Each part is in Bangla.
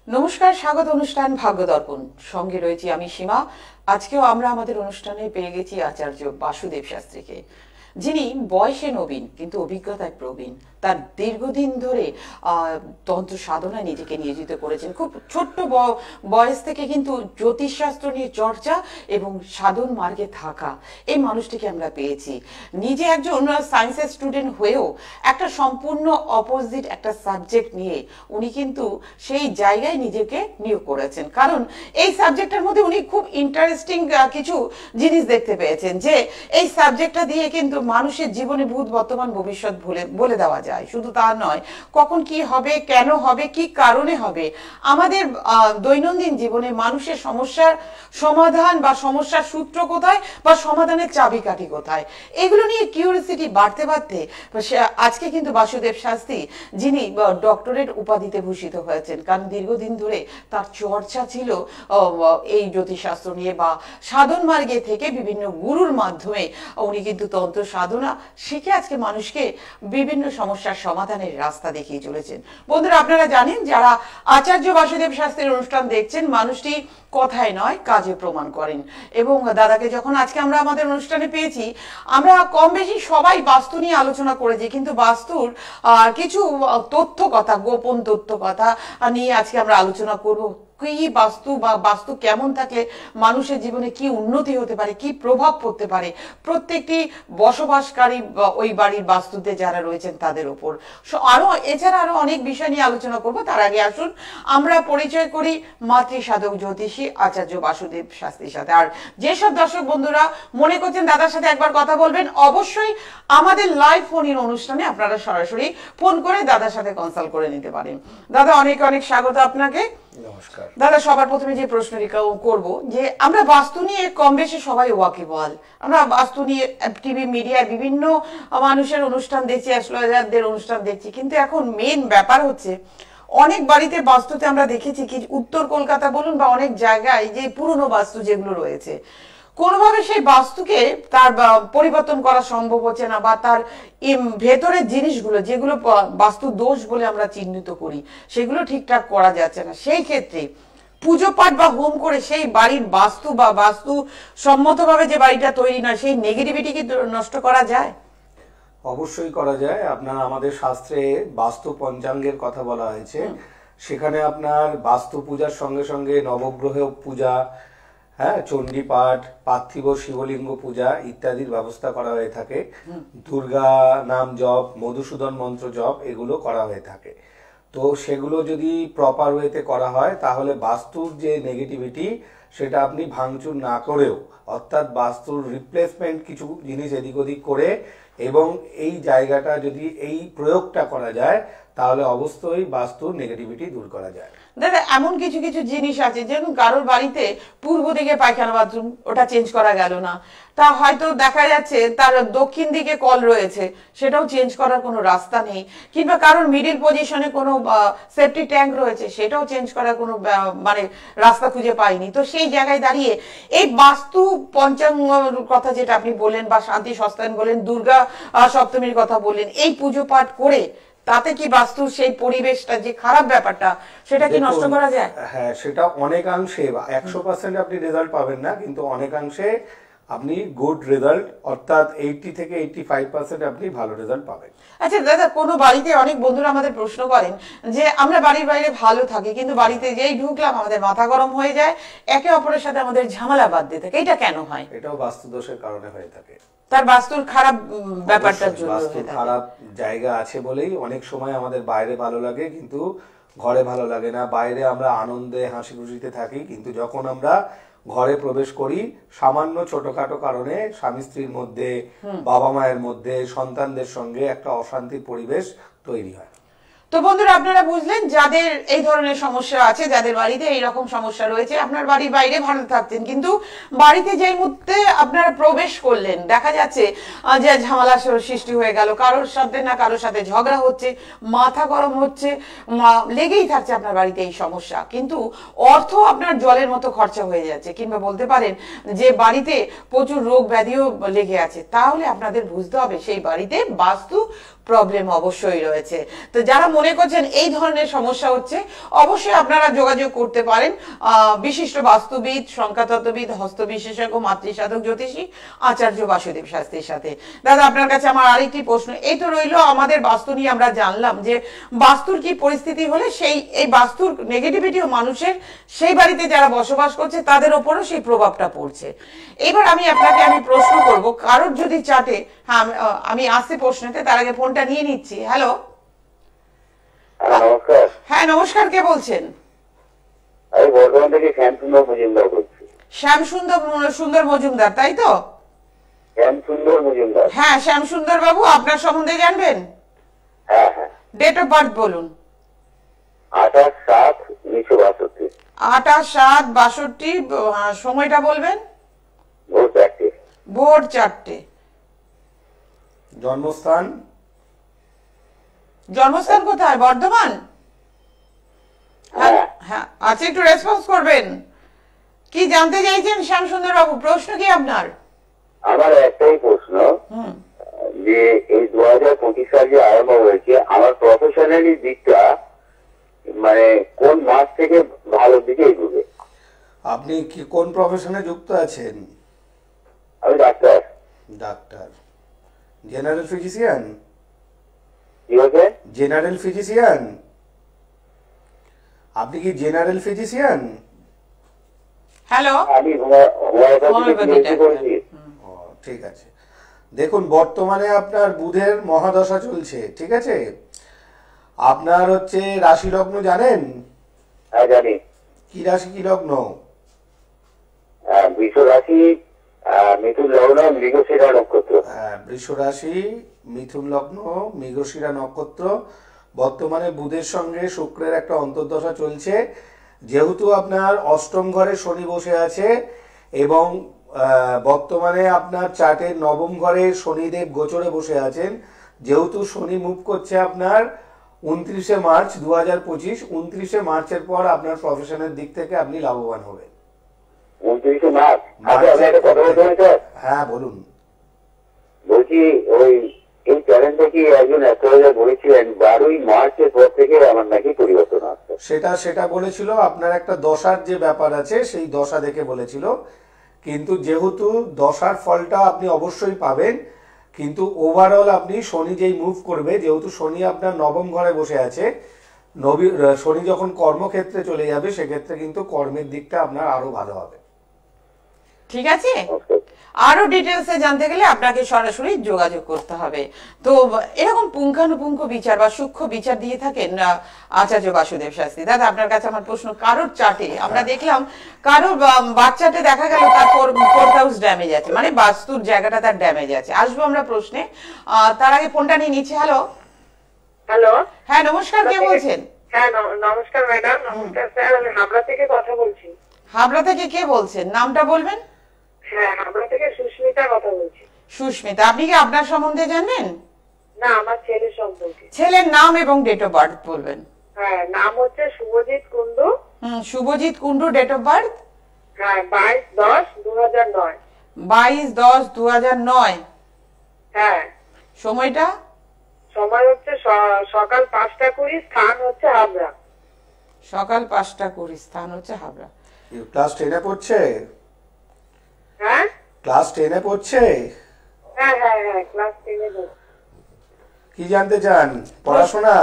নমস্কার, স্বাগত অনুষ্ঠান ভাগ্য দর্পণ। সঙ্গে রয়েছি আমি সীমা। আজকেও আমরা আমাদের অনুষ্ঠানে পেয়ে গেছি আচার্য বাসুদেব শাস্ত্রীকে, যিনি বয়সে নবীন কিন্তু অভিজ্ঞতায় প্রবীণ। তার দীর্ঘদিন ধরে তন্ত্র সাধনায় নিজেকে নিয়োজিত করেছেন। খুব ছোট্ট বয়স থেকে কিন্তু জ্যোতিষশাস্ত্র নিয়ে চর্চা এবং সাধন মার্গে থাকা এই মানুষটিকে আমরা পেয়েছি। নিজে একজন সায়েন্সের স্টুডেন্ট হয়েও একটা সম্পূর্ণ অপোজিট একটা সাবজেক্ট নিয়ে উনি কিন্তু সেই জায়গায় নিজেকে নিয়োগ করেছেন, কারণ এই সাবজেক্টের মধ্যে উনি খুব ইন্টারেস্টিং কিছু জিনিস দেখতে পেয়েছেন, যে এই সাবজেক্টটা দিয়ে কিন্তু মানুষের জীবনে ভূত বর্তমান ভবিষ্যৎ বলে দেওয়া যায়। শুধু তা নয়, কখন কি হবে, কেন হবে, কি কারণে হবে, আমাদের দৈনন্দিন জীবনে মানুষের সমস্যার সমাধান বা সমস্যার সূত্র কোথায় বা সমাধানের চাবিকাঠি কোথায়, এগুলো নিয়ে কিউরিয়াসিটি বাড়তে বাড়তে আজকে কিন্তু বাসুদেব শাস্ত্রী, যিনি ডক্টরেট উপাধিতে ভূষিত হয়েছেন, কারণ দীর্ঘদিন ধরে তার চর্চা ছিল এই জ্যোতিষশাস্ত্র নিয়ে বা সাধন মার্গে থেকে বিভিন্ন গুরুর মাধ্যমে উনি কিন্তু তন্ত্র সাধনা শিখে আজকে মানুষকে বিভিন্ন সমস্যার সমাধানের রাস্তা দেখিয়ে চলেছেন। বন্ধুরা, আপনারা জানেন, যারা আচার্য বাসুদেব শাস্ত্রীর অনুষ্ঠান দেখছেন, মানুষটি কথায় নয় কাজে প্রমাণ করেন। এবং দাদাকে যখন আজকে আমরা আমাদের অনুষ্ঠানে পেয়েছি, আমরা কম বেশি সবাই বাস্তু নিয়ে আলোচনা করেছি, কিন্তু বাস্তুর কিছু তথ্য কথা, গোপন তথ্য কথা নিয়ে আজকে আমরা আলোচনা করব। কি বাস্তু বা বাস্তু কেমন থাকলে মানুষের জীবনে কি উন্নতি হতে পারে, কি প্রভাব পড়তে পারে প্রত্যেকটি বসবাসকারী ওই বাড়ির বাস্তুতে যারা রয়েছেন তাদের উপর। এছাড়া আরো অনেক বিষয় নিয়ে আলোচনা করব। তার আগে আসুন আমরা পরিচয় করি মাতৃ সাধক জ্যোতিষী আচার্য বাসুদেব শাস্ত্রীর সাথে। আর যেসব দর্শক বন্ধুরা মনে করছেন দাদার সাথে একবার কথা বলবেন, অবশ্যই আমাদের লাইভ ফোনের অনুষ্ঠানে আপনারা সরাসরি ফোন করে দাদার সাথে কনসাল্ট করে নিতে পারেন। দাদা, অনেক অনেক স্বাগত আপনাকে। নমস্কার দাদা, সবার প্রথমে যে প্রশ্নটি করব, যে আমরা বাস্তু নিয়ে কম বেশি সবাই ওয়াকিবহাল। আমরা বাস্তু নিয়ে টিভি মিডিয়ায় বিভিন্ন মানুষের অনুষ্ঠান দেখছি, অ্যাস্ট্রোলজারদের অনুষ্ঠান দেখছি, কিন্তু এখন মেন ব্যাপার হচ্ছে অনেক বাড়িতে বাস্তুতে আমরা দেখেছি কি উত্তর কলকাতা বলুন বা অনেক জায়গায় যে পুরনো বাস্তু যেগুলো রয়েছে, কোনোভাবে সেই বাস্তুকে তার পরিবর্তন করা সম্ভব হচ্ছে না, বা তার ভেতরের জিনিসগুলো যেগুলো বাস্তু দোষ বলে আমরা চিহ্নিত করি সেগুলো ঠিকঠাক করা যাচ্ছে না। সেই ক্ষেত্রে পুজো পাঠ বা হোম করে সেই বাড়ির বাস্তু বা বাস্তু সম্মতভাবে যে বাড়িটা তৈরি নয় সেই নেগেটিভিটি কি নষ্ট করা যায়? অবশ্যই করা যায়। আপনার আমাদের শাস্ত্রে বাস্তু পঞ্চাঙ্গের কথা বলা হয়েছে, সেখানে আপনার বাস্তু পূজার সঙ্গে সঙ্গে নবগ্রহ পূজা, হ্যাঁ, চণ্ডী পাঠ, পার্থিব শিবলিঙ্গ পূজা ইত্যাদির ব্যবস্থা করা হয়ে থাকে। দুর্গা নাম জপ, মধুসূদন মন্ত্র জপ এগুলো করা হয়ে থাকে। তো সেগুলো যদি প্রপার ওয়েতে করা হয় তাহলে বাস্তুর যে নেগেটিভিটি সেটা আপনি ভাঙচুর না করেও, অর্থাৎ বাস্তুর রিপ্লেসমেন্ট কিছু জিনিস এদিক ওদিক করে এবং এই জায়গাটা যদি এই প্রয়োগটা করা যায় তাহলে অবশ্যই বাস্তুর নেগেটিভিটি দূর করা যায়। দাদা, এমন কিছু কিছু জিনিস আছে, যেমন কারোর বাড়িতে পূর্ব দিকে পায়খানা বাথরুম, ওটা চেঞ্জ করা গেল না, তা হয়তো দেখা যাচ্ছে তার দক্ষিণ দিকে কল রয়েছে, সেটাও চেঞ্জ করার কোনো রাস্তা নেই, কিংবা কারোর মিডিল পজিশনে কোনো সেফটি ট্যাঙ্ক রয়েছে, সেটাও চেঞ্জ করার কোনো মানে রাস্তা খুঁজে পাইনি। তো সেই জায়গায় দাঁড়িয়ে এই বাস্তু পঞ্চাঙ্গ কথা যেটা আপনি বললেন, বা শান্তি সস্তায়ন বলেন, দুর্গা সপ্তমীর কথা বললেন, এই পুজো পাঠ করে তাতে কি বাস্তুর সেই পরিবেশটা যে খারাপ ব্যাপারটা সেটা কি নষ্ট করা যায়? হ্যাঁ, সেটা অনেকাংশে, 100% আপনি রেজাল্ট পাবেন না, কিন্তু অনেকাংশে আপনি গুড রেজাল্ট, অর্থাৎ 80 থেকে 85% আপনি ভালো রেজাল্ট পাবেন। আচ্ছা দাদা, কোনো বাড়িতে অনেক বন্ধুরা আমাদের প্রশ্ন করেন যে আমরা বাড়ির বাইরে ভালো থাকি, কিন্তু বাড়িতে যেই ঢুকলাম আমাদের মাথা গরম হয়ে যায়, একে অপরের সাথে আমাদের ঝামেলা বাঁধতে থাকে, এটা কেন হয়? এটাও বাস্তু দোষের কারণে হয়ে থাকে। তার বাস্তুর খারাপ ব্যাপারটার জন্য বাস্তুর খারাপ জায়গা আছে বলেই অনেক সময় আমাদের বাইরে ভালো লাগে কিন্তু ঘরে ভালো লাগে না। বাইরে আমরা আনন্দে হাসি খুশিতে থাকি, কিন্তু যখন আমরা ঘরে প্রবেশ করি সামান্য ছোটখাটো কারণে স্বামী স্ত্রীর মধ্যে, বাবা মায়ের মধ্যে, সন্তানদের সঙ্গে একটা অশান্তির পরিবেশ তৈরি হয়। তো বন্ধুরা, আপনারা বুঝলেন, যাদের এই ধরনের সমস্যা আছে, যাদের বাড়িতে এইরকম সমস্যা রয়েছে, আপনার বাড়ির বাইরে ভালো থাকতেন, কিন্তু বাড়িতে যেই মুহূর্তে আপনারা প্রবেশ করলেন দেখা যাচ্ছে যে ঝামেলা সৃষ্টি হয়ে গেল, কারোর সাথে না কারোর সাথে ঝগড়া হচ্ছে, মাথা গরম হচ্ছে, লেগেই থাকছে আপনার বাড়িতে এই সমস্যা, কিন্তু অর্থ আপনার জলের মতো খরচা হয়ে যাচ্ছে, কিংবা বলতে পারেন যে বাড়িতে প্রচুর রোগ ব্যাধিও লেগে আছে, তাহলে আপনাদের বুঝতে হবে সেই বাড়িতে বাস্তু প্রবলেম অবশ্যই রয়েছে। তো যারা মনে করছেন এই ধরনের সমস্যা হচ্ছে, অবশ্যই আপনারা যোগাযোগ করতে পারেন বিশিষ্ট বাস্তুবিদ, সংখ্যাতত্ত্ববিদ, হস্ত বিশেষজ্ঞ, মাতৃসাধক জ্যোতিষী আচার্য বাসুদেব শাস্ত্রীর সাথে। দাদা আপনার কাছে আমার আরেকটি প্রশ্ন, এই তো রইল আমাদের বাস্তু নিয়ে আমরা জানলাম যে বাস্তুর কি পরিস্থিতি হলে এই বাস্তুর নেগেটিভিটিও মানুষের সেই বাড়িতে যারা বসবাস করছে তাদের ওপরও সেই প্রভাবটা পড়ছে। এবার আমি প্রশ্ন করব, কারোর যদি চাটে, হ্যাঁ আমি আসছি প্রশ্নতে, তার আগে ফোনটা নিয়ে নিচ্ছি। হ্যালো, নমস্কার। হ্যাঁ নমস্কার, কে বলছেন? আমি বর্ধমান থেকে শ্যামসুন্দর মজুমদার বলছি। সুন্দর মজুমদার, তাই তো? শ্যামসুন্দর মজুমদার। হ্যাঁ শ্যামসুন্দর বাবু, আপনার সম্বন্ধে জানবেন? হ্যাঁ হ্যাঁ। ডেট অফ বার্থ বলুন। 28/7/1962। 28/7/62। সময়টা বলবেন? ভোর 4টে। ভোর 4টে। জন্মস্থান? জন্মস্থান কোথায়? বর্ধমান? হ্যাঁ হ্যাঁ, আচ্ছা একটু রেসপন্স করবেন। কি জানতে চাইছেন শ্যামসুন্দর বাবু, প্রশ্ন কি আপনার? আমার একটাই প্রশ্ন, যে এই 2025 সাল যে আরম্ভ হয়েছে, আমার প্রফেশনালি দিকটা মানে কোন মাস থেকে ভালো দিকে এগোবে? আপনি কি কোন প্রফেশনে যুক্ত আছেন? আমি ডাক্তার। Doctor, general physician? কি হচ্ছে? General physician? আপনি কি জেনারেল ফিজিশিয়ান? হ্যালো, আমি হোমিওপ্যাথি করেছি। ঠিক আছে, দেখুন বর্তমানে আপনার বুধের মহাদশা চলছে, ঠিক আছে? আপনার হচ্ছে রাশি লগ্ন জানেন? হ্যাঁ জানি। কি রাশি কি লগ্ন? বৃষ রাশি, মিথুন লগ্ন, মৃগশিরা নক্ষত্র। হ্যাঁ, বৃষ রাশি, মিথুন লগ্ন, মৃগশিরা নক্ষত্র। বর্তমানে বুধের সঙ্গে শুক্রের একটা অন্তর্দশা চলছে। যেহেতু আপনার অষ্টম ঘরে শনি বসে আছে এবং বর্তমানে আপনার চার্টের নবম ঘরে শনিদেব গোচরে বসে আছেন, যেহেতু শনি মুভ করছে আপনার 29শে মার্চ 2025, 29শে মার্চের পর আপনার প্রফেশনের দিক থেকে আপনি লাভবান হবেন। 29শে মার্চ। আচ্ছা আমি একটা কথা বলতে চাই স্যার। হ্যাঁ বলুন। বলছি এই চ্যানেলটা কি একজন অ্যাস্ট্রোলজার বলেছিলেন 12ই মার্চের পর থেকে আমার নাকি পরিবর্তন আসছে। সেটা বলেছিল, আপনার একটা দশার যে ব্যাপার আছে সেই দশা দেখে বলেছিল, কিন্তু যেহেতু দশার ফলটা আপনি অবশ্যই পাবেন, কিন্তু ওভারঅল আপনি শনি যেই মুভ করবে, যেহেতু শনি আপনার নবম ঘরে বসে আছে, শনি যখন কর্মক্ষেত্রে চলে যাবে সেক্ষেত্রে কিন্তু কর্মের দিকটা আপনার আরো ভালো হবে। ঠিক আছে, আরো ডিটেলসে জানতে গেলে আপনাকে সরাসরি যোগাযোগ করতে হবে। তো এরকম পুঙ্খানুপুঙ্খ বিচার বা সূক্ষ্ম বিচার দিয়ে থাকেন আচার্য বাসুদেব শাস্ত্রী। দাদা আপনার কাছে আমার প্রশ্ন, কারোর চার্টে আমরা দেখলাম, কারোর বাচ্চাতে দেখা গেল তার ফোর্থ হাউস ড্যামেজ আছে, মানে বাস্তুর জায়গাটা তার ড্যামেজ আছে। আসবো আমরা প্রশ্নে, তার আগে ফোনটা নিয়ে নিচ্ছি। হ্যালো হ্যালো, হ্যাঁ নমস্কার, কে বলছেন? হ্যাঁ নমস্কার ম্যাডাম। নমস্কার স্যার, আমি হাবড়া থেকে কথা বলছি। হাবড়া থেকে কে বলছেন, নামটা বলবেন? হ্যাঁ, হাবড়া থেকে সুস্মিতা কথা বলছি। সুস্মিতা, আপনি কি আপনার সম্বন্ধে জানেন? না, আমার ছেলের সম্পর্কে। ছেলের নাম এবং ডেট অফ বার্থ বলবেন? হ্যাঁ, নাম হচ্ছে Subhajit Kundu. Subhajit Kundu, date of birth? হ্যাঁ, 22/10/2009। 22/10/2009। হ্যাঁ। সময়টা? সময় হচ্ছে সকাল 5টা 20, স্থান হচ্ছে হাবড়া। সকাল 5টা 20, স্থান হচ্ছে হাবড়া। ক্লাস 10-এ পড়ছে? হ্যাঁ ক্লাস 10-এ পড়ছে? হ্যাঁ হ্যাঁ হ্যাঁ, ক্লাস 10-এ পড়ছে। কি জানতে চান? পড়াশোনা?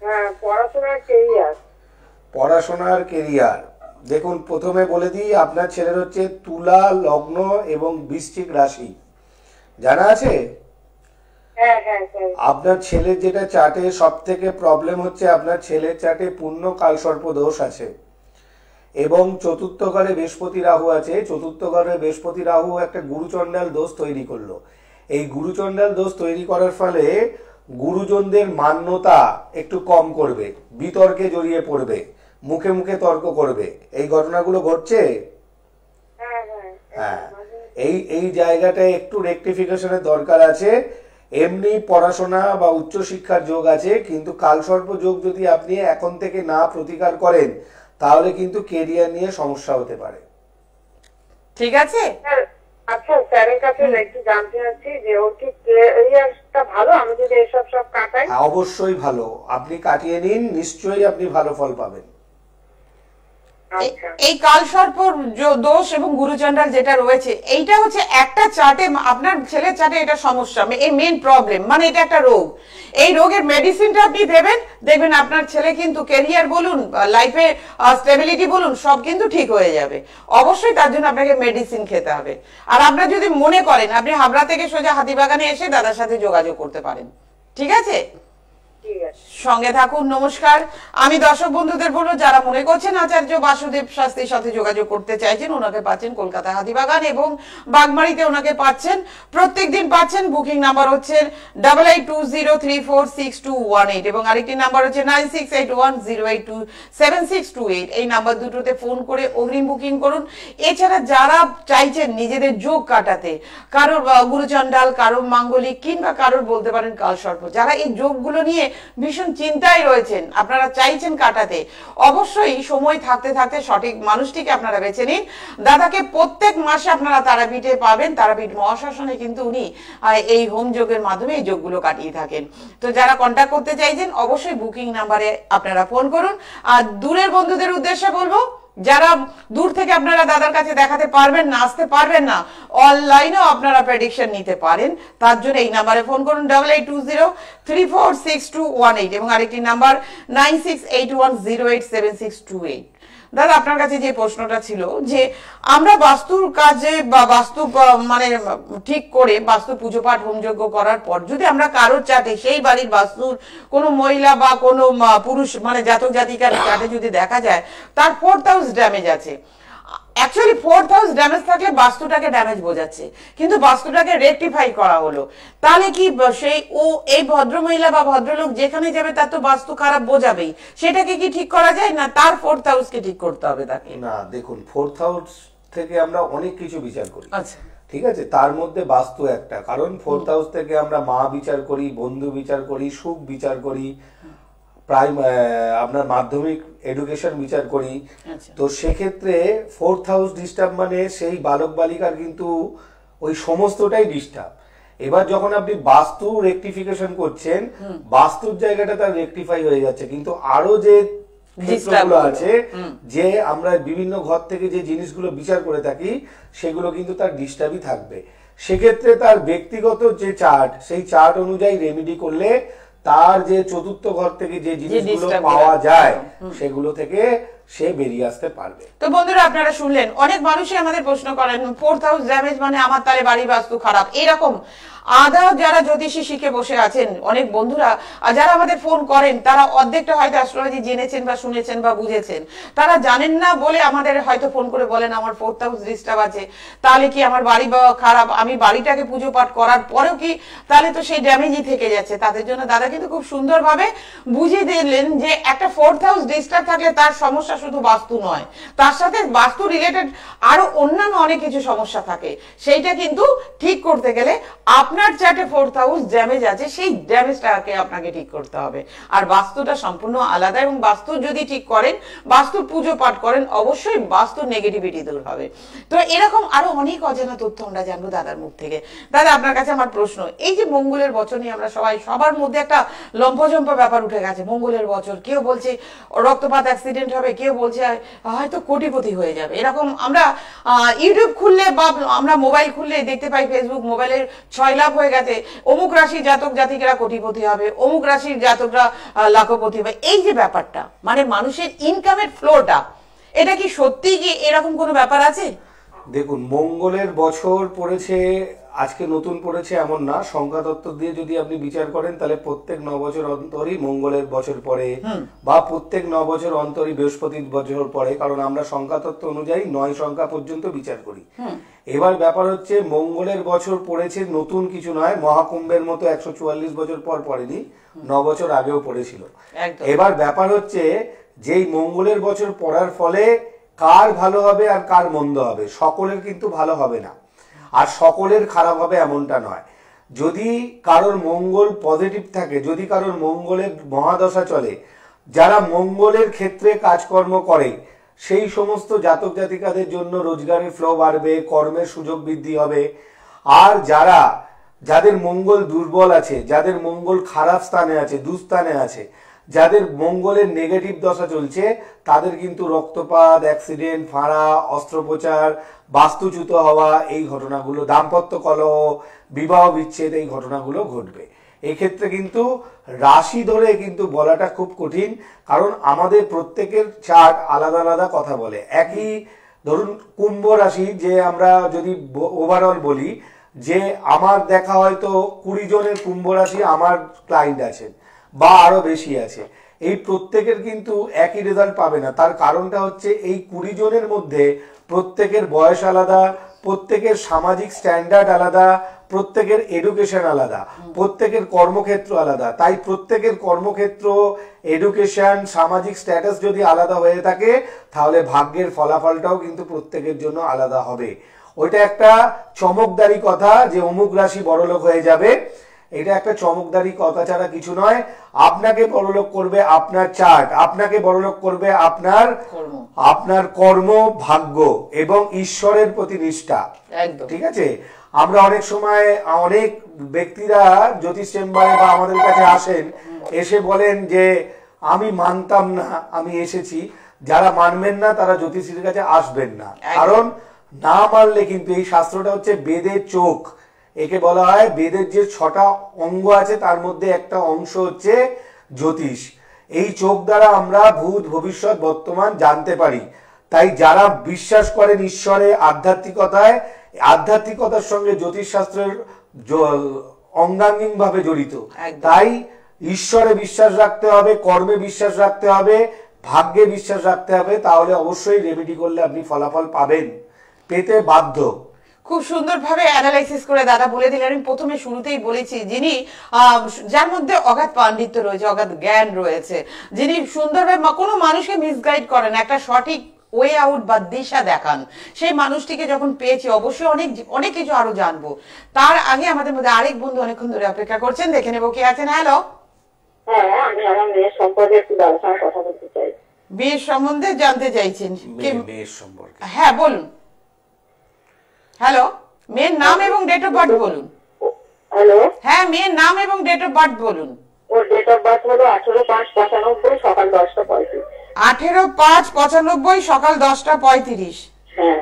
হ্যাঁ, পড়াশোনার কেরিয়ার। পড়াশোনার কেরিয়ার, দেখুন প্রথমে বলে দিই, আপনার ছেলের হচ্ছে তুলা লগ্ন এবং বৃশ্চিক রাশি, জানা আছে? হ্যাঁ হ্যাঁ স্যার। আপনার ছেলের যেটা চার্টে সব থেকে প্রবলেম হচ্ছে, আপনার ছেলের চার্টে পূর্ণ কালসর্প দোষ আছে এবং চতুর্থ ঘরে বৃহস্পতি রাহু আছে। চতুর্থ ঘরে বৃহস্পতি রাহু একটা গুরুচণ্ডাল দোষ তৈরি করলো। এই গুরুচণ্ডাল দোষ তৈরি করার ফলে গুরুজনদের মান্যতা একটু কম করবে, বিতর্কে জড়িয়ে পড়বে, মুখে মুখে তর্ক করবে। এই ঘটনাগুলো ঘটছে। হ্যাঁ হ্যাঁ হ্যাঁ, এই জায়গাটায় একটু রেকটিফিকেশনের দরকার আছে। এমনি পড়াশোনা বা উচ্চশিক্ষার যোগ আছে, কিন্তু কালসর্প যোগ যদি আপনি এখন থেকে না প্রতিকার করেন তাহলে কিন্তু কেরিয়ার নিয়ে সমস্যা হতে পারে। ঠিক আছে। আচ্ছা, স্যারের কাছে একটু জানতে চাচ্ছি যে ওর কি কেরিয়ারটা ভালো, আমি যদি এসব সব কাটাই? অবশ্যই ভালো, আপনি কাটিয়ে নিন, নিশ্চয়ই আপনি ভালো ফল পাবেন। এই কালসর্পর দোষ এবং গুরুচণ্ডাল যেটা রয়েছে, এইটা হচ্ছে একটা চার্টে, আপনার ছেলের চার্টে এটা সমস্যা, এই মেইন প্রবলেম, মানে এটা একটা রোগ। এই রোগের মেডিসিনটা আপনি দেবেন, দেখবেন আপনার ছেলে কিন্তু ক্যারিয়ার বলুন, লাইফে স্টেবিলিটি বলুন, সব কিন্তু ঠিক হয়ে যাবে। অবশ্যই তার জন্য আপনাকে মেডিসিন খেতে হবে। আর আপনার যদি মনে করেন, আপনি হাবড়া থেকে সোজা হাতিবাগানে এসে দাদার সাথে যোগাযোগ করতে পারেন। ঠিক আছে, সঙ্গে থাকুন। নমস্কার। আমি দর্শক বন্ধুদের বলবো, যারা মনে করছেন আচার্য বাসুদেব শাস্ত্রীর সাথে যোগাযোগ করতে চাইছেন, ওনাকে পাচ্ছেন কলকাতা হাতিবাগান এবং বাগমারিতে ওনাকে পাচ্ছেন, প্রত্যেক দিন পাচ্ছেন। বুকিং নাম্বার হচ্ছে 8820346218 এবং আরেকটি নাম্বার হচ্ছে 9681082762 এই নাম্বার দুটোতে ফোন করে অগ্রিম বুকিং করুন। এছাড়া যারা চাইছেন নিজেদের যোগ কাটাতে, কারোর গুরুচণ্ডাল, কারোর মাঙ্গলিক, কিংবা কারোর বলতে পারেন কালসর্প, যারা এই যোগগুলো নিয়ে ভীষণ চিন্তায় রয়েছেন, আপনারা চাইছেন কাটাতে, অবশ্যই সময় থাকতে থাকতে সঠিক মানুষটিকে আপনারা বেছে নিন। দাদাকে প্রত্যেক মাসে আপনারা তারাপীঠে পাবেন। তারাপীঠ মহাশ্মশানে কিন্তু উনি এই হোম যোগের মাধ্যমে এই যোগগুলো কাটিয়ে থাকেন। তো যারা কন্ট্যাক্ট করতে চাইছেন, অবশ্যই বুকিং নাম্বারে আপনারা ফোন করুন। আর দূরের বন্ধুদের উদ্দেশ্যে বলবো, যারা দূর থেকে আপনারা দাদার কাছে দেখাতে পারবেন না, আসতে পারবেন না, অনলাইনেও আপনারা প্রেডিকশন নিতে পারেন। তার জন্য এই নাম্বারে ফোন করুন 8820346218 এবং আরেকটি নাম্বার 9681087628। দাদা, আপনার কাছে যে প্রশ্নটা ছিল যে আমরা বাস্তুর কাজে বা বাস্তু মানে ঠিক করে বাস্তু পুজো পাঠ হোমযজ্ঞ করার পর যদি আমরা কারোর চাটে সেই বাড়ির বাস্তুর কোনো মহিলা বা কোনো পুরুষ মানে জাতক জাতিকার চাটে যদি দেখা যায় তার 4th হাউস ড্যামেজ আছে, অ্যাকচুয়ালি 4th হাউস ড্যামেজ থাকলে বাস্তুটাকে ড্যামেজ বোঝাচ্ছে, কিন্তু বাস্তুটাকে রেকটিফাই করা হলো, তাহলে কি সেই এই ভদ্রমহিলা বা ভদ্রলোক যেখানে যাবে তার তো বাস্তু খারাপ বোঝাবেই, সেটাকে কি ঠিক করা যায় না তার 4th হাউসকে ঠিক করতে হবে তাকে? না, দেখুন 4th হাউস থেকে আমরা অনেক কিছু বিচার করি। আচ্ছা, ঠিক আছে, তার মধ্যে বাস্তু একটা, কারণ 4th হাউস থেকে আমরা মা বিচার করি, বন্ধু বিচার করি, সুখ বিচার করি, আপনার মাধ্যমিক এডুকেশন বিচার করি। তো সেক্ষেত্রে 4th হাউস ডিস্টার্ব মানে সেই বালক বালিকার কিন্তু ওই সমস্তটাই ডিস্টার্ব। এবার যখন আপনি বাস্তু রেকটিফিকেশন করছেন, বাস্তুর জায়গাটা তার রেকটিফাই হয়ে যাচ্ছে, কিন্তু আরো যে ক্ষেত্রগুলো আছে, যে আমরা বিভিন্ন ঘর থেকে যে জিনিসগুলো বিচার করে থাকি, সেগুলো কিন্তু তার ডিস্টার্বই থাকবে। সেক্ষেত্রে তার ব্যক্তিগত যে চার্ট, সেই চার্ট অনুযায়ী রেমেডি করলে তার যে 4th ঘর থেকে যে জিনিসগুলো পাওয়া যায় সেগুলো থেকে সে বেরিয়ে আসতে পারবে। তো বন্ধুরা, আপনারা শুনলেন, অনেক মানুষই আমাদের প্রশ্ন করেন 4th হাউস ড্যামেজ মানে আমার তাহলে বাড়ির বাস্তু খারাপ, এরকম আধা যারা জ্যোতিষী শিখে বসে আছেন অনেক বন্ধুরা যারা আমাদের ফোন করেন, তারা অর্ধেকটা হয়তো অ্যাস্ট্রোলজি জেনেছেন বা শুনেছেন বা বুঝেছেন, তারা জানেন না বলে আমাদের হয়তো ফোন করে বলেন আমার 4th হাউস ডিস্টার্ব আছে, তাহলে কি আমার বাড়ি বা খারাপ, আমি বাড়িটাকে পুজো পাঠ করার পরেও কি তাহলে তো সেই ড্যামেজই থেকে যাচ্ছে। তাদের জন্য দাদা কিন্তু খুব সুন্দরভাবে বুঝিয়ে দিলেন যে একটা 4th হাউস ডিস্টার্ব থাকলে তার সমস্যা শুধু বাস্তু নয়, তার সাথে বাস্তু রিলেটেড আরো অন্যান্য অনেক কিছু সমস্যা থাকে, সেইটা কিন্তু ঠিক করতে গেলে আপনার চার্টে 4th হাউস ড্যামেজ আছে, সেই ড্যামেজটাকে আপনাকে ঠিক করতে হবে। আর বাস্তুটা সম্পূর্ণ আলাদা, এবং বাস্তু যদি ঠিক করেন, বাস্তুর পুজো পাঠ করেন, অবশ্যই বাস্তুর নেগেটিভিটি দূর হবে। তো এরকম আরো অনেক অজানা তথ্য আমরা জানবো দাদার মুখ থেকে। দাদা, আপনার কাছে আমার প্রশ্ন, এই যে মঙ্গলের বছর নিয়ে আমরা সবার মধ্যে একটা লম্পজম্প ব্যাপার উঠে গেছে, মঙ্গলের বছর, কেউ বলছে রক্তপাত অ্যাক্সিডেন্ট হবে, কেউ বলছে হয়তো কোটিপতি হয়ে যাবে। এরকম আমরা ইউটিউব খুললে বা আমরা মোবাইল খুললে দেখতে পাই, ফেসবুক মোবাইলের 6 লাখ হয়ে গেছে, অমুক রাশির জাতক জাতিকেরা কোটিপতি হবে, অমুক রাশির জাতকরা লাখপতি হবে। এই যে ব্যাপারটা, মানে মানুষের ইনকামের ফ্লোটা, এটা কি সত্যি কি এরকম কোনো ব্যাপার আছে? দেখুন, মঙ্গলের বছর পড়েছে আজকে নতুন পড়েছে এমন না, সংখ্যাতত্ত্ব দিয়ে যদি আপনি বিচার করেন তাহলে প্রত্যেক 9 বছর অন্তরই মঙ্গলের বছর পড়ে, বা প্রত্যেক 9 বছর অন্তরই বৃহস্পতির বছর পড়ে, কারণ আমরা সংখ্যাতত্ত্ব অনুযায়ী 9 সংখ্যা পর্যন্ত বিচার করি। এবার ব্যাপার হচ্ছে মঙ্গলের বছর পড়েছে নতুন কিছু নয়, মহাকুম্ভের মতো 144 বছর পর পড়েনি, 9 বছর আগেও পড়েছিল। এবার ব্যাপার হচ্ছে যেই মঙ্গলের বছর পড়ার ফলে কার ভালো হবে আর কার মন্দ হবে, সকলের কিন্তু ভালো হবে না, আর সকলের খারাপ হবে এমনটা নয়। যদি কারোর মঙ্গল পজিটিভ থাকে, যদি কারোর মঙ্গলের মহাদশা চলে, যারা মঙ্গলের ক্ষেত্রে কাজকর্ম করে, সেই সমস্ত জাতক জাতিকাদের জন্য রোজগারের ফ্লো বাড়বে, কর্মের সুযোগ বৃদ্ধি হবে। আর যারা যাদের মঙ্গল দুর্বল আছে, যাদের মঙ্গল খারাপ স্থানে আছে, দুস্থানে আছে, যাদের মঙ্গলের নেগেটিভ দশা চলছে, তাদের কিন্তু রক্তপাত, অ্যাক্সিডেন্ট, ফাঁড়া, অস্ত্রোপচার, বাস্তুচ্যুত হওয়া, এই ঘটনাগুলো, দাম্পত্য কলহ, বিবাহ বিচ্ছেদ, এই ঘটনাগুলো ঘটবে। এক্ষেত্রে কিন্তু রাশি ধরে কিন্তু বলাটা খুব কঠিন, কারণ আমাদের প্রত্যেকের চার্ট আলাদা আলাদা কথা বলে। একই ধরুন কুম্ভ রাশি, যে আমরা যদি ওভারঅল বলি যে আমার দেখা হয়তো 20 জনের কুম্ভ রাশি আমার ক্লায়েন্ট আছেন বা আরো বেশি আছে, এই প্রত্যেকের কিন্তু একই রেজাল্ট পাবে না। তার কারণটা হচ্ছে এই 20 জনের মধ্যে প্রত্যেকের বয়স আলাদা, প্রত্যেকের সামাজিক স্ট্যান্ডার্ড আলাদা, প্রত্যেকের এডুকেশন আলাদা, প্রত্যেকের কর্মক্ষেত্র আলাদা। তাই প্রত্যেকের কর্মক্ষেত্র, এডুকেশন, সামাজিক স্ট্যাটাস যদি আলাদা হয়ে থাকে, তাহলে ভাগ্যের ফলাফলটাও কিন্তু প্রত্যেকের জন্য আলাদা হবে। ওইটা একটা চমকদারি কথা যে অমুক রাশি বড়লোক হয়ে যাবে, এটা একটা চমকদারি কথা ছাড়া কিছু নয়। আপনাকে বড়লোক করবে আপনার চার্ট, আপনাকে বড়লোক করবে আপনার কর্ম, ভাগ্য এবং ঈশ্বরের প্রতি নিষ্ঠা। ঠিক আছে? আমরা অনেক সময় অনেক ব্যক্তিরা জ্যোতিষ চেম্বারে বা আমাদের কাছে আসেন, এসে বলেন যে আমি মানতাম না, আমি এসেছি। যারা মানবেন না তারা জ্যোতিষীর কাছে আসবেন না, কারণ না মানলে কিন্তু এই শাস্ত্রটা হচ্ছে বেদের চোখ। একে বলা হয় বেদের যে 6টা অঙ্গ আছে তার মধ্যে একটা অংশ হচ্ছে জ্যোতিষ। এই চোখ দ্বারা আমরা ভূত, ভবিষ্যৎ, বর্তমান জানতে পারি। তাই যারা বিশ্বাস করেন ঈশ্বরে, আধ্যাত্মিকতায়, আধ্যাত্মিকতার সঙ্গে জ্যোতিষ শাস্ত্রের অঙ্গাঙ্গিক ভাবে জড়িত, তাই ঈশ্বরে বিশ্বাস রাখতে হবে, কর্মে বিশ্বাস রাখতে হবে, ভাগ্যে বিশ্বাস রাখতে হবে। তাহলে অবশ্যই রেমেডি করলে আপনি ফলাফল পাবেন, পেতে বাধ্য। খুব সুন্দরভাবে অ্যানালাইসিস করে দাদা বলে দিলেন। আমি প্রথমে শুরুতেই বলেছি, যিনি যার মধ্যে অগাধ পাণ্ডিত্য রয়েছে, অগাধ জ্ঞান রয়েছে, যিনি সুন্দরভাবে কোনো মানুষকে মিসগাইড করেন, একটা সঠিক ওয়ে আউট বা দিশা দেখান, সেই মানুষটিকে যখন পেয়েছি অবশ্যই অনেক কিছু আরো জানবো। তার আগে আমাদের মধ্যে আরেক বন্ধু অনেকক্ষণ ধরে অপেক্ষা করছেন, দেখে নেবো কে আছেন। হ্যালো, হ্যাঁ, আমি আমার মেয়ের সম্পর্কে একটু আলোচনা কথা বলতে চাই। বিয়ের সম্বন্ধে জানতে চাইছেন? মেয়ের সম্পর্কে? হ্যাঁ বলুন। হ্যালো, মেয়ের নাম এবং ডেট অফ বার্থ বলুন। হ্যালো, হ্যাঁ, মেয়ের নাম এবং ডেট অফ বার্থ বলুন। ওর ডেট অফ বার্থ হলো 18/5/95 সকাল 10:35। 18/5/95 সকাল 10:35। হ্যাঁ।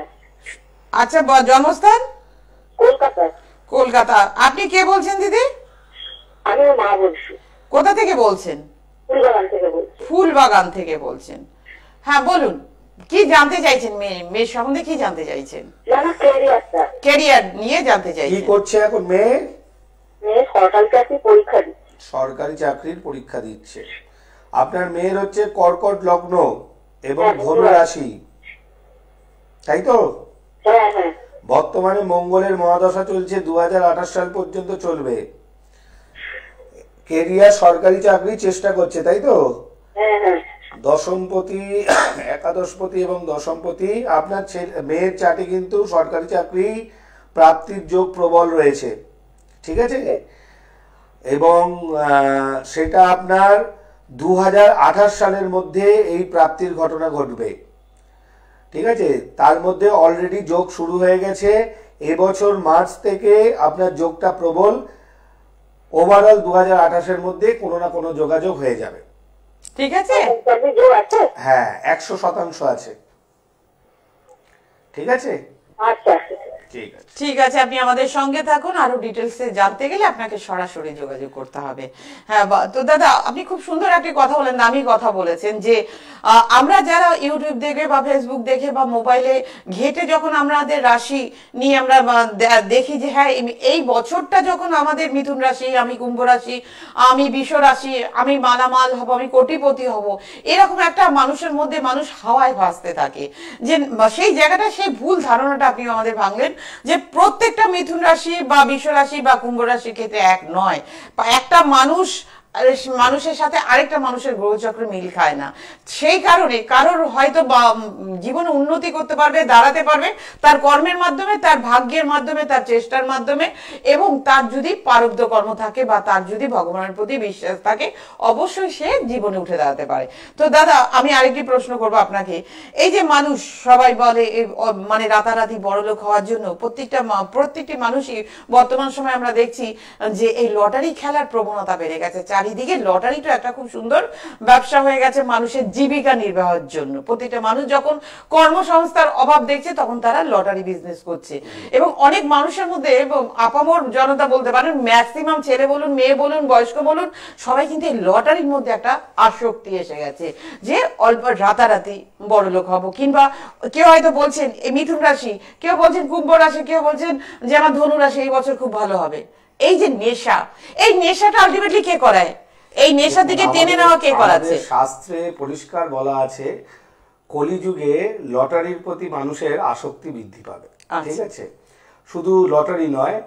আচ্ছা, জন্মস্থান? কলকাতা। কলকাতা। আপনি কে বলছেন দিদি? আমি ওর মা বলছি। কোথা থেকে বলছেন? ফুলবাগান থেকে বলছি। ফুলবাগান থেকে বলছেন। হ্যাঁ বলুন, কি জানতে চাইছেন? মেয়ের সম্বন্ধে কি জানতে চাইছেন? ক্যারিয়ার নিয়ে জানতে চাইছেন। কি করছে এখন মেয়ে? সরকারি চাকরির পরীক্ষা দিচ্ছে। সরকারি চাকরির পরীক্ষা দিচ্ছে। আপনার মেয়ের হচ্ছে কর্কট লগ্ন এবং ধনু রাশি, তাই তো? হ্যাঁ হ্যাঁ। বর্তমানে মঙ্গলের মহাদশা চলছে, 2028 সাল পর্যন্ত চলবে। কেরিয়ার, সরকারি চাকরি চেষ্টা করছে, তাই তো? হ্যাঁ হ্যাঁ। দশমপতি, একাদশপতি এবং দশমপতি আপনার মেয়ের চার্টে কিন্তু সরকারি চাকরি প্রাপ্তির যোগ প্রবল রয়েছে। ঠিক আছে? এবং সেটা আপনার 2028 সালের মধ্যে এই প্রাপ্তির ঘটনা ঘটবে। ঠিক আছে? তার মধ্যে অলরেডি যোগ শুরু হয়ে গেছে। এবছর মার্চ থেকে আপনার যোগটা প্রবল। ওভারঅল 2028 মধ্যে কোনো না কোনো যোগাযোগ হয়ে যাবে। ঠিক আছে? হ্যাঁ, 100% আছে। ঠিক আছে? আচ্ছা, ঠিক আছে, আপনি আমাদের সঙ্গে থাকুন। আরো ডিটেলসে জানতে গেলে আপনাকে সরাসরি যোগাযোগ করতে হবে। হ্যাঁ, তো দাদা আপনি খুব সুন্দর একটি কথা বলেন, দামি কথা বলেছেন, যে আমরা যারা ইউটিউব দেখে বা ফেসবুক দেখে বা মোবাইলে ঘেটে যখন আমাদের রাশি নিয়ে আমরা দেখি যে হ্যাঁ এই বছরটা যখন আমাদের মিথুন রাশি, আমি কুম্ভ রাশি, আমি বৃষ রাশি, আমি মালামাল হব, আমি কোটিপতি হব, এরকম একটা মানুষের মধ্যে মানুষ হাওয়ায় ভাসতে থাকে, যে সেই জায়গাটা, সেই ভুল ধারণাটা আপনি আমাদের ভাঙলেন, যে প্রত্যেকটা মিথুন রাশি বা বৃষ রাশি বা কুম্ভ রাশির ক্ষেত্রে এক নয়। একটা মানুষ মানুষের সাথে আরেকটা মানুষের গ্রহচক্র মিল খায় না, সেই কারণে কারোর হয়তো জীবনে উন্নতি করতে পারবে, দাঁড়াতে পারবে তার কর্মের মাধ্যমে, তার ভাগ্যের মাধ্যমে, তার চেষ্টার মাধ্যমে, এবং তার যদি প্রারব্ধ কর্ম থাকে বা তার যদি ভগবানের প্রতি বিশ্বাস থাকে, অবশ্যই সে জীবনে উঠে দাঁড়াতে পারে। তো দাদা, আমি আরেকটি প্রশ্ন করবো আপনাকে। এই যে মানুষ সবাই বলে মানে রাতারাতি বড়লোক হওয়ার জন্য প্রত্যেকটি মানুষই বর্তমান সময় আমরা দেখছি যে এই লটারি খেলার প্রবণতা বেড়ে গেছে। চারিদিকে লটারিটা একটা খুব সুন্দর ব্যবসা হয়ে গেছে মানুষের জীবিকা নির্বাহের জন্য। প্রতিটা মানুষ যখন কর্মসংস্থার অভাব দেখছে তখন তারা লটারি বিজনেস করছে, এবং অনেক মানুষের মধ্যে আপামর জনতা বলতে পারেন, ম্যাক্সিমাম ছেলে বলুন, মেয়ে বলুন, বয়স্ক বলুন, সবাই কিন্তু এই লটারির মধ্যে একটা আসক্তি এসে গেছে যে অল্প রাতারাতি বড়লোক হব। কিংবা কেউ হয়তো বলছেন এই মিথুন রাশি, কেউ বলছেন কুম্ভ রাশি, কেউ বলছেন যে আমার ধনু রাশি এই বছর খুব ভালো হবে। এই যে নেশা, এই নেশাটা আলটিমেটলি কে করায়? এই নেশার দিকে টেনে নেওয়া কে করাচ্ছে? শাস্ত্রে পরিষ্কার বলা আছে কলিযুগে লটারির প্রতি মানুষের আসক্তি বৃদ্ধি পাবে। ঠিক আছে, শুধু লটারি নয়,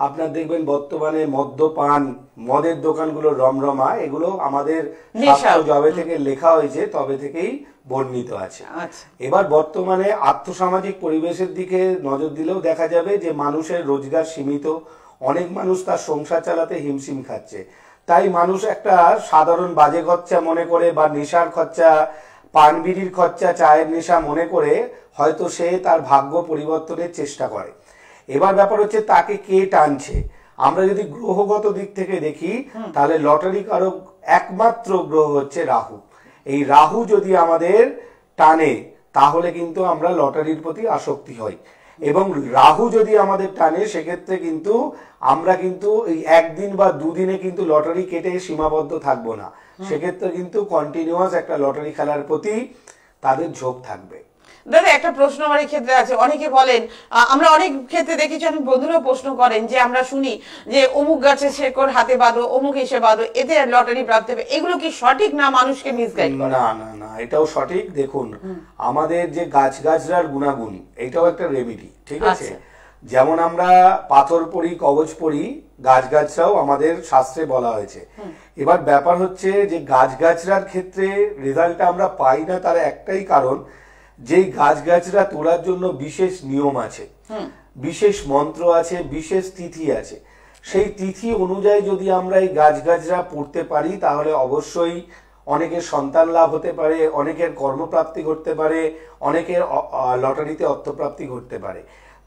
আপনার দেখবেন বর্তমানে মদ্যপান, মদের দোকানগুলো রমরমা, এগুলো আমাদের জবে থেকে লেখা হয়েছে তবে থেকেই বর্ণিত আছে। এবার বর্তমানে আর্থসামাজিক পরিবেশের দিকে নজর দিলেও দেখা যাবে যে মানুষের রোজগার সীমিত, অনেক মানুষ তার সংসার চালাতে হিমশিম খাচ্ছে। তাই মানুষ একটা সাধারণ বাজে খরচা মনে করে বা নেশার খরচা, পান বিড়ির খরচা, চায়ের নেশা মনে করে হয়তো সে তার ভাগ্য পরিবর্তনের চেষ্টা করে। এবার ব্যাপার হচ্ছে তাকে কে টানছে। আমরা যদি গ্রহগত দিক থেকে দেখি তাহলে লটারি কারক একমাত্র গ্রহ হচ্ছে রাহু। এই রাহু যদি আমাদের টানে তাহলে কিন্তু আমরা লটারির প্রতি আসক্তি হই, এবং রাহু যদি আমাদের টানে সেক্ষেত্রে কিন্তু আমরা কিন্তু এই একদিন বা দুদিনে কিন্তু লটারি কেটে সীমাবদ্ধ থাকবো না, সেক্ষেত্রে কিন্তু কন্টিনিউয়াস একটা লটারি খেলার প্রতি তাদের ঝোঁক থাকবে। দাদা, একটা প্রশ্ন আমার এই ক্ষেত্রে আছে। অনেকে বলেন, আমরা অনেক ক্ষেত্রে দেখেছি, অনেক বন্ধুরাও প্রশ্ন করেন যে আমরা শুনি যে অমুক গাছে শেকড় হাতে বাঁধো, অমুক এসে বাঁধো, এতে লটারি প্রাপ্তি হবে। এগুলো কি সঠিক না মানুষকে মিসগাইড করে? না না না, এটাও সঠিক। দেখুন, আমাদের যে গাছগাছরার গুণাগুণ, এটাও একটা রেমেডি। ঠিক আছে, যেমন আমরা পাথর পড়ি, কবচ পড়ি, গাছগাছরাও আমাদের শাস্ত্রে বলা হয়েছে। এবার ব্যাপার হচ্ছে যে গাছগাছরার ক্ষেত্রে রেজাল্টটা আমরা পাই না, তার একটাই কারণ, যেই গাছগাছরা তোলার জন্য বিশেষ নিয়ম আছে, বিশেষ মন্ত্র আছে, বিশেষ তিথি আছে। সেই তিথি অনুযায়ী যদি আমরা এই গাছগাছরা পড়তে পারি তাহলে অবশ্যই অনেকের সন্তান লাভ হতে পারে, অনেকের কর্মপ্রাপ্তি ঘটতে পারে, অনেকের লটারিতে অর্থপ্রাপ্তি ঘটতে পারে।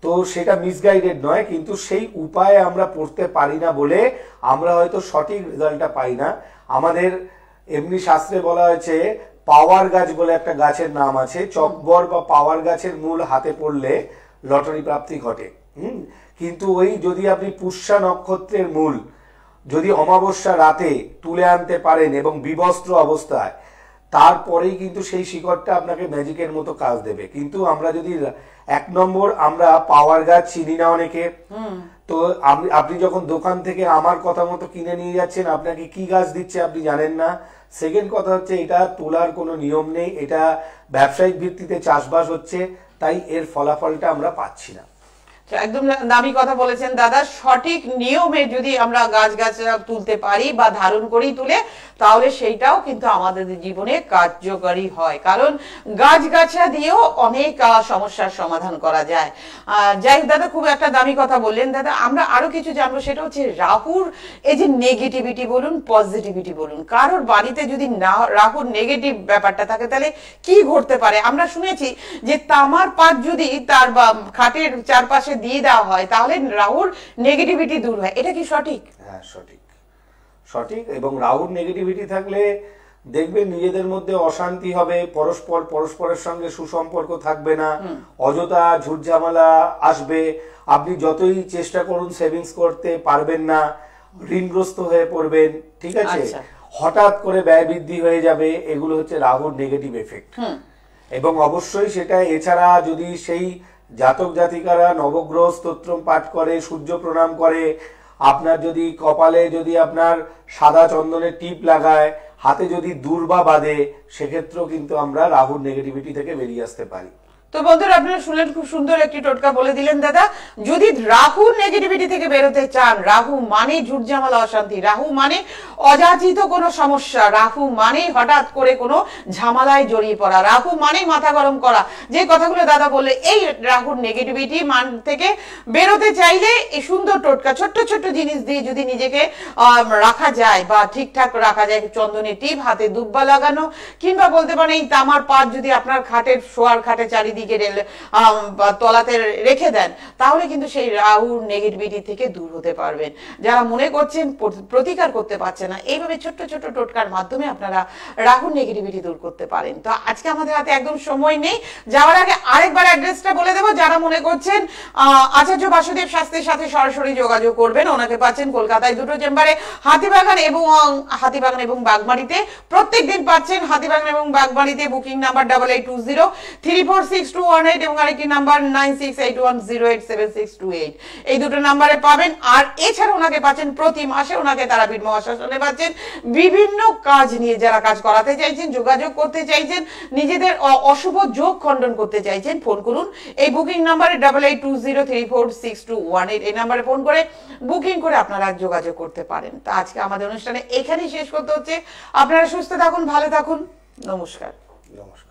তো সেটা মিসগাইডেড নয়, কিন্তু সেই উপায়ে আমরা পড়তে পারি না বলে আমরা হয়তো সঠিক রেজাল্টটা পাই না। আমাদের এমনি শাস্ত্রে বলা হয়েছে পাওয়ার গাছ বলে একটা গাছের নাম আছে, চকবর বা পাওয়ার গাছের মূল হাতে পড়লে লটারি প্রাপ্তি ঘটে। কিন্তু ওই যদি আপনি পুষ্যা নক্ষত্রের মূল যদি অমাবস্যা রাতে তুলে আনতে পারেন এবং বিবস্ত্র অবস্থায়, তারপরেই কিন্তু সেই শিকড়টা আপনাকে ম্যাজিকের মতো কাজ দেবে। কিন্তু আমরা যদি এক নম্বর, আমরা পাওয়ার গাছ চিনি না অনেকে, তো আপনি যখন দোকান থেকে আমার কথা মতো কিনে নিয়ে যাচ্ছেন, আপনাকে কি গাছ দিচ্ছে আপনি জানেন না। সেকেন্ড কথা হচ্ছে এটা তোলার কোনো নিয়ম নেই, এটা ব্যবসায়িক ভিত্তিতে চাষবাস হচ্ছে, তাই এর ফলাফলটা আমরা পাচ্ছি না। একদম দামি কথা বলেছেন দাদা। সঠিক নিয়মে যদি আমরা গাছগাছরা তুলতে পারি বা ধারণ করেই তুলে, তাহলে সেইটাও কিন্তু আমাদের জীবনে কার্যকরী হয়, কারণ গাছগাছরা দিয়েও অনেক সমস্যার সমাধান করা যায়। যাই দাদা, খুব একটা দামি কথা বললেন দাদা। আমরা আরো কিছু জানবো, সেটা হচ্ছে রাহুর এই যে নেগেটিভিটি বলুন, পজিটিভিটি বলুন, কারোর বাড়িতে যদি রাহুর নেগেটিভ ব্যাপারটা থাকে তাহলে কি ঘটতে পারে? আমরা শুনেছি যে তামার পাত যদি তার খাটের চারপাশে দিয়ে দেওয়া হয় তাহলে রাহুর নেগেটিভিটি দূর হয়, এটা কি সঠিক? হ্যাঁ, সঠিক সঠিক। এবং রাহুর নেগেটিভিটি থাকলে দেখবেন নিজেদের মধ্যে অশান্তি হবে, পরস্পরের সঙ্গে সুসম্পর্ক থাকবে না, অযথা ঝুটঝামেলা আসবে, আপনি যতই চেষ্টা করুন সেভিংস করতে পারবেন না, ঋণগ্রস্ত হয়ে পড়বেন। ঠিক আছে, হঠাৎ করে ব্যয় বৃদ্ধি হয়ে যাবে, এগুলো হচ্ছে রাহুর নেগেটিভ এফেক্ট। এবং অবশ্যই সেটা এছাড়া যদি সেই জাতক জাতিকারা নবগ্রহ স্তোত্রম পাঠ করে, সূর্য প্রণাম করে, আপনার যদি কপালে যদি আপনার সাদা চন্দনের টিপ লাগায়, হাতে যদি দূর্বা বাঁধে, সেক্ষেত্রেও কিন্তু আমরা রাহুর নেগেটিভিটি থেকে বেরিয়ে আসতে পারি। তো তো বন্ধুরা আপনারা শুনলেন, খুব সুন্দর একটি টোটকা বলে দিলেন দাদা। যদি রাহুর নেগেটিভিটি থেকে বেরোতে চান, রাহু মানে ঝুট ঝামেলা অশান্তি, রাহু মানে অযাচিত কোনো সমস্যা, রাহু মানে হঠাৎ করে কোনো ঝামেলায় জড়িয়ে পড়া, রাহু মানে মাথা গরম করা, যে কথাগুলো দাদা বললে, এই রাহুর নেগেটিভিটি মান থেকে বেরোতে চাইলে এই সুন্দর টোটকা, ছোট্ট ছোট্ট জিনিস দিয়ে যদি নিজেকে রাখা যায় বা ঠিকঠাক রাখা যায়, চন্দনের টিপ, হাতে দুব্বা লাগানো, কিংবা বলতে পারেন এই তামার পাত যদি আপনার খাটের শোয়ার খাটে চারিদিকে তলাতে রেখে দেন, তাহলে কিন্তু সেই রাহুর নেগেটিভিটি থেকে দূর হতে পারবেন। যারা মনে করছেন প্রতিকার করতে পারছেন না, এইভাবে ছোট্ট ছোট্ট টোটকার মাধ্যমে আপনারা রাহুর নেগেটিভিটি দূর করতে পারেন। তো আজকে আমাদের হাতে একদম সময় নেই, যাওয়ার আগে আরেকবার অ্যাড্রেসটা বলে দেবো। যারা মনে করছেন আচার্য বাসুদেব শাস্ত্রীর সাথে সরাসরি যোগাযোগ করবেন, ওনাকে পাচ্ছেন কলকাতায় দুটো চেম্বারে, হাতিবাগান এবং বাগমারিতে। প্রত্যেকদিন পাচ্ছেন হাতিবাগান এবং বাগমারিতে। বুকিং নাম্বার 8820346218 এবং আরেকটি নাম্বার 9681087628, এই দুটো নাম্বারে পাবেন। আর এছাড়া ওনাকে পাচ্ছেন প্রতি মাসে, ওনাকে তারাপীঠ মহাশ্মশানে পাচ্ছেন। বিভিন্ন কাজ নিয়ে যারা কাজ করাতে চাইছেন, যোগাযোগ করতে চাইছেন, নিজেদের অশুভ যোগ খণ্ডন করতে চাইছেন, ফোন করুন এই বুকিং নাম্বারে 8820346218, এই নাম্বারে ফোন করে বুকিং করে আপনারা যোগাযোগ করতে পারেন। তা আজকে আমাদের অনুষ্ঠানে এখানেই শেষ করতে হচ্ছে। আপনারা সুস্থ থাকুন, ভালো থাকুন, নমস্কার। নমস্কার।